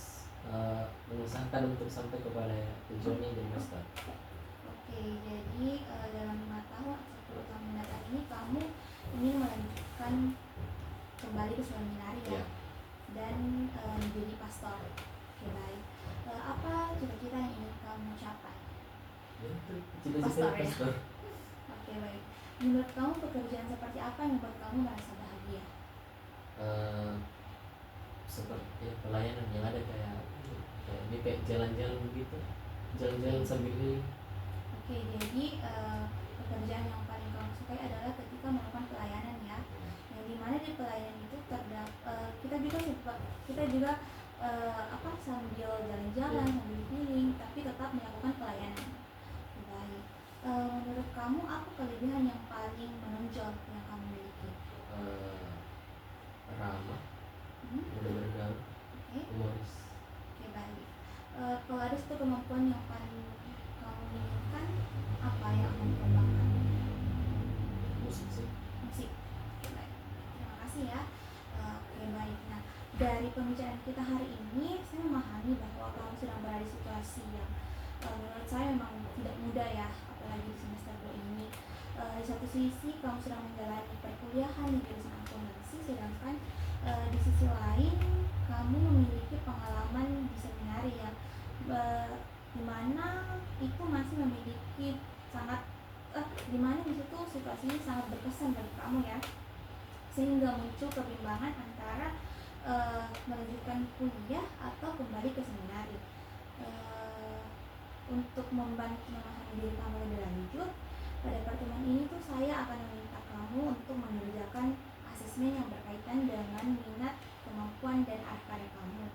Speaker 2: mengusahakan untuk sampai kepada tujuannya jadi master.
Speaker 1: Oke, jadi dalam 5 tahun atau 10 tahun mendatang ini kamu ingin melanjutkan kembali ke seminari ya,
Speaker 2: Ya.
Speaker 1: dan menjadi pastor. Oke, baik. Apa cita-cita yang ingin kamu capai?
Speaker 2: Ya, itu cita-cita
Speaker 1: Pastor ya?
Speaker 2: pastor.
Speaker 1: Oke, baik. Menurut kamu pekerjaan seperti apa yang membuat kamu merasa bahagia?
Speaker 2: Seperti ya, pelayanan yang ada kayak ini kayak jalan-jalan begitu, jalan-jalan sambil keliling.
Speaker 1: Oke, jadi pekerjaan yang paling kamu sukai adalah ketika melakukan pelayanan ya. Yang dimana di pelayanan itu kita juga sambil jalan-jalan, sambil keliling, tapi tetap melakukan pelayanan. Baik. Menurut kamu apa kelebihan yang paling menonjol yang kamu miliki?
Speaker 2: Ramah,
Speaker 1: Hmm?
Speaker 2: mudah bergaul,
Speaker 1: Oke,
Speaker 2: humoris.
Speaker 1: oke, baik. Kalau ada satu kemampuan yang paling kamu inginkan, apa yang akan dikembangkan?
Speaker 2: Musik sih.
Speaker 1: Musik. Oke, baik. Terima kasih ya. Oke, baik. Nah, dari pembicaraan kita hari ini, saya memahami bahwa kamu sedang berada di situasi yang menurut saya memang tidak mudah ya, apalagi di semester 2 ini. Di satu sisi kamu sedang menjalani perkuliahan di jurusan akuntansi, sedangkan di sisi lain kamu memiliki pengalaman di seminari yang dimana itu masih memiliki sangat dimana di situ situasinya sangat berkesan bagi kamu ya, sehingga muncul kebimbangan antara melanjutkan kuliah atau kembali ke seminari. Untuk membantu memahami diri kamu lebih lanjut, pada pertemuan ini tuh saya akan meminta kamu untuk mengerjakan asesmen yang berkaitan dengan minat, kemampuan, dan arah karir kamu.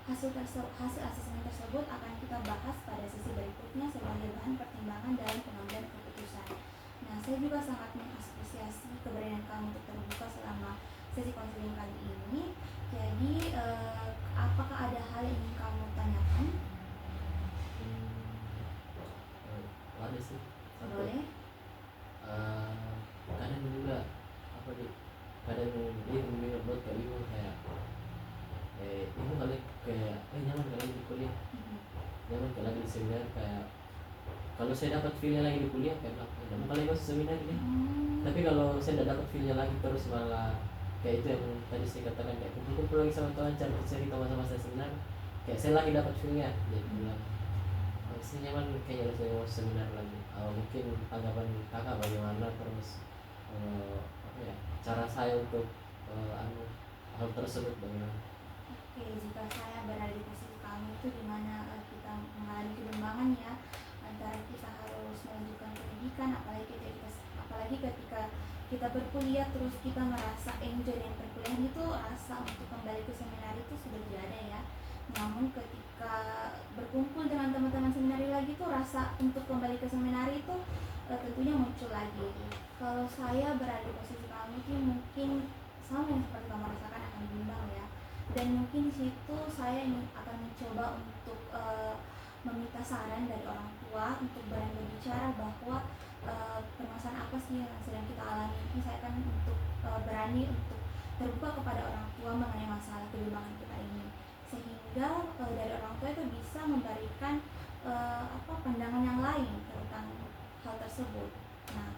Speaker 1: Hasil asesmen tersebut akan kita bahas pada sesi berikutnya sebagai bahan pertimbangan dalam pengambilan keputusan. Nah, saya juga sangat mengapresiasi keberanian kamu untuk terbuka selama sesi konseling kali ini. Jadi, apakah ada hal yang ingin kamu tanyakan?
Speaker 2: Ada sih satu.
Speaker 1: Boleh.
Speaker 2: Kadang juga apa di, kadang dia membuat buat kayak bingung kayak ibu kali kayak nyaman kali di kuliah, nyaman kali lagi di seminar, kayak kalau saya dapat feelnya lagi di kuliah kayak bilang nyaman kali masuk seminar ya. Tapi kalau saya tidak dapat feelnya lagi terus malah kayak itu yang tadi saya katakan, kayak kumpul-kumpul lagi sama teman cerita masa-masa seminar, kayak saya lagi dapat feelnya, jadi bilang masih nyaman kayaknya untuk yang seminar lagi. Mungkin tanggapan kakak bagaimana, terus apa ya, cara saya untuk hal tersebut bagaimana?
Speaker 1: Oke, jika saya berada di posisi kamu itu di mana kita mengalami kebimbangan ya antara kita harus melanjutkan pendidikan, apalagi ketika kita berkuliah terus kita merasa enjoy dengan perkuliahan, itu rasa untuk kembali ke seminar itu sudah tidak ada ya. Namun ketika berkumpul dengan teman-teman seminari lagi tuh rasa untuk kembali ke seminari itu tentunya muncul lagi. Kalau saya berada di posisi kamu itu mungkin sama yang seperti kamu rasakan, akan bimbang ya. Dan mungkin di situ saya akan mencoba untuk meminta saran dari orang tua untuk berani berbicara bahwa permasalahan apa sih yang sedang kita alami. Ini saya akan untuk berani untuk terbuka kepada orang tua mengenai masalah kebimbangan kita ini, sehingga dari orang tua itu bisa memberikan pandangan yang lain tentang hal tersebut. Nah,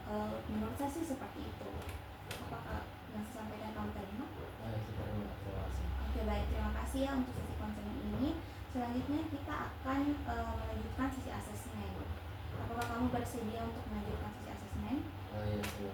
Speaker 1: menurut saya sih seperti itu. Apakah yang saya sampaikan kamu terima?
Speaker 2: Terima kasih.
Speaker 1: Oke, baik, terima kasih ya untuk sesi konseling ini. Selanjutnya kita akan melanjutkan sesi asesmen. Apakah kamu bersedia untuk melanjutkan sesi asesmen?
Speaker 2: Iya, terima